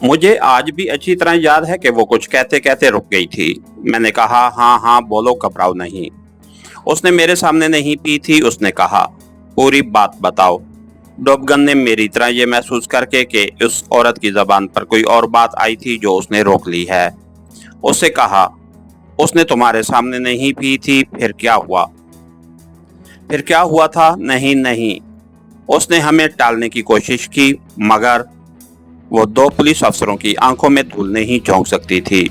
मुझे आज भी अच्छी तरह याद है कि वो कुछ कहते कहते रुक गई थी। मैंने कहा, हाँ हाँ बोलो, घबराओ नहीं। उसने मेरे सामने नहीं पी थी। उसने कहा, पूरी बात बताओ। डॉपगन ने मेरी तरह ये महसूस करके कि उस औरत की जबान पर कोई और बात आई थी जो उसने रोक ली है, उससे कहा, उसने तुम्हारे सामने नहीं पी थी, फिर क्या हुआ? फिर क्या हुआ था? नहीं नहीं, उसने हमें टालने की कोशिश की, मगर वो दो पुलिस अफसरों की आंखों में धूल नहीं झोंक सकती थी।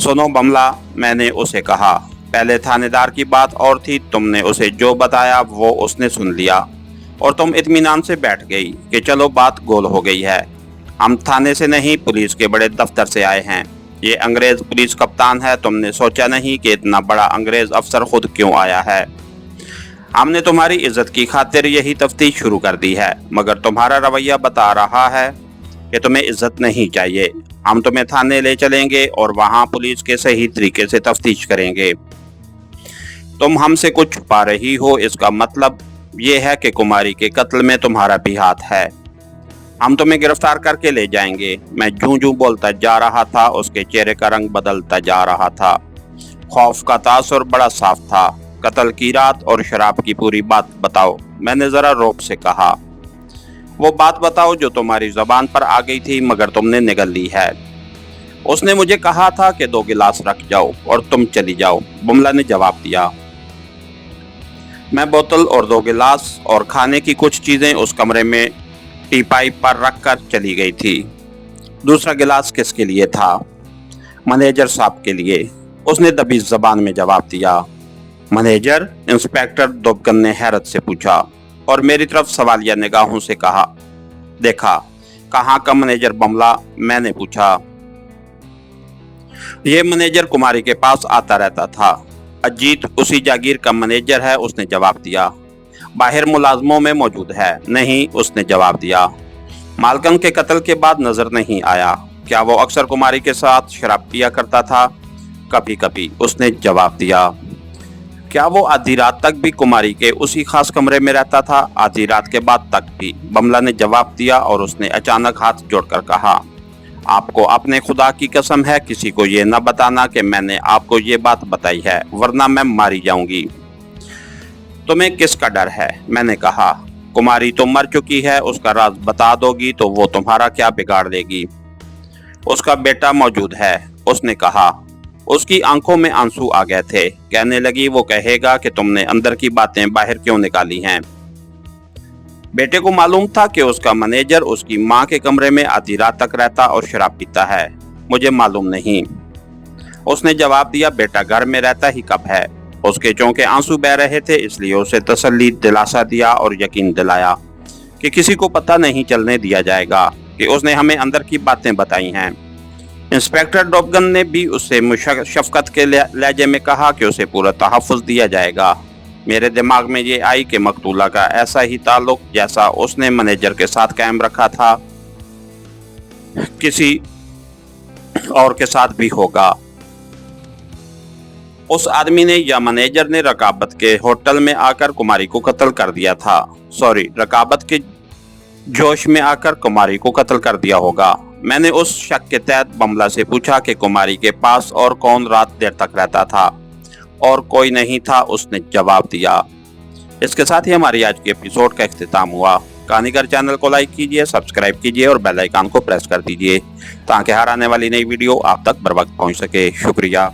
सुनो बमला, मैंने उसे कहा, पहले थानेदार की बात और थी। तुमने उसे जो बताया वो उसने सुन लिया और तुम इत्मीनान से बैठ गई कि चलो बात गोल हो गई है। हम थाने से नहीं, पुलिस के बड़े दफ्तर से आए हैं। ये अंग्रेज पुलिस कप्तान है। तुमने सोचा नहीं कि इतना बड़ा अंग्रेज अफसर खुद क्यों आया है। हमने तुम्हारी इज्जत की खातिर यही तफ्तीश शुरू कर दी है, मगर तुम्हारा रवैया बता रहा है कि तुम्हें इज्जत नहीं चाहिए। हम तुम्हें थाने ले चलेंगे और वहां पुलिस के सही तरीके से तफ्तीश करेंगे। तुम हमसे कुछ छुपा रही हो, इसका मतलब ये है कि कुमारी के कत्ल में तुम्हारा भी हाथ है। हम तुम्हें गिरफ्तार करके ले जाएंगे। मैं जूं जूं बोलता जा रहा था, उसके चेहरे का रंग बदलता जा रहा था। खौफ का तासुर बड़ा साफ था। कत्ल की रात और शराब की पूरी बात बताओ, मैंने जरा रौब से कहा। वो बात बताओ जो तुम्हारी जबान पर आ गई थी मगर तुमने निगल ली है। उसने मुझे कहा था कि 2 गिलास रख जाओ और तुम चली जाओ। बुमला ने जवाब दिया। मैं बोतल और 2 गिलास और खाने की कुछ चीजें उस कमरे में टीपाई पर रखकर चली गई थी। दूसरा गिलास किसके लिए था? मैनेजर साहब के लिए, उसने दबी जबान में जवाब दिया। मैनेजर? इंस्पेक्टर डॉपगन ने हैरत से पूछा और मेरी तरफ सवालिया निगाहों से कहा, देखा, कहाँ का मैनेजर बमला? मैंने पूछा। ये मैनेजर कुमारी के पास आता रहता था। अजीत उसी जागीर का मैनेजर है, उसने जवाब दिया। बाहर मुलाजमों में मौजूद है? नहीं, उसने जवाब दिया। मालकन के कत्ल के बाद नजर नहीं आया? क्या वो अक्सर कुमारी के साथ शराब पिया करता था? कभी कभी, उसने जवाब दिया। क्या वो आधी रात तक भी कुमारी के उसी खास कमरे में रहता था? आधी रात के बाद तक भी, बमला ने जवाब दिया और उसने अचानक हाथ जोड़कर कहा, आपको अपने खुदा की कसम है किसी को ये न बताना कि मैंने आपको ये बात बताई है, वरना मैं मारी जाऊंगी। तुम्हें किसका डर है? मैंने कहा, कुमारी तो मर चुकी है, उसका राज बता दोगी तो वो तुम्हारा क्या बिगाड़ देगी। उसका बेटा मौजूद है, उसने कहा। उसकी आंखों में आंसू आ गए थे। कहने लगी, वो कहेगा कि तुमने अंदर की बातें बाहर क्यों निकाली हैं। बेटे को मालूम था कि उसका मैनेजर उसकी माँ के कमरे में आधी रात तक रहता और शराब पीता है। मुझे मालूम नहीं, उसने जवाब दिया। बेटा घर में रहता ही कब है? उसके चौंके आंसू बह रहे थे, इसलिए उसे तसल्ली दिलासा दिया और यकीन दिलाया कि किसी को पता नहीं चलने दिया जाएगा कि उसने हमें अंदर की बातें बताई हैं। इंस्पेक्टर डॉपगन ने भी उससे शफकत के लहजे में कहा कि उसे पूरा तहफ़्फ़ुज़ दिया जाएगा। मेरे दिमाग में ये आई कि मकतूला का ऐसा ही ताल्लुक जैसा उसने मैनेजर के साथ कायम रखा था, किसी और के साथ भी होगा। उस आदमी ने या मैनेजर ने रकाबत के होटल में आकर कुमारी को कत्ल कर दिया था। सॉरी, रकाबत के जोश में आकर कुमारी को कत्ल कर दिया होगा। मैंने उस शक के तहत बमला से पूछा कि कुमारी के पास और कौन रात देर तक रहता था। और कोई नहीं था, उसने जवाब दिया। इसके साथ ही हमारी आज की एपिसोड का इख्तिताम हुआ। कहानीगर चैनल को लाइक कीजिए, सब्सक्राइब कीजिए और बेल आइकन को प्रेस कर दीजिए ताकि हर आने वाली नई वीडियो आप तक बर वक्त पहुँच सके। शुक्रिया।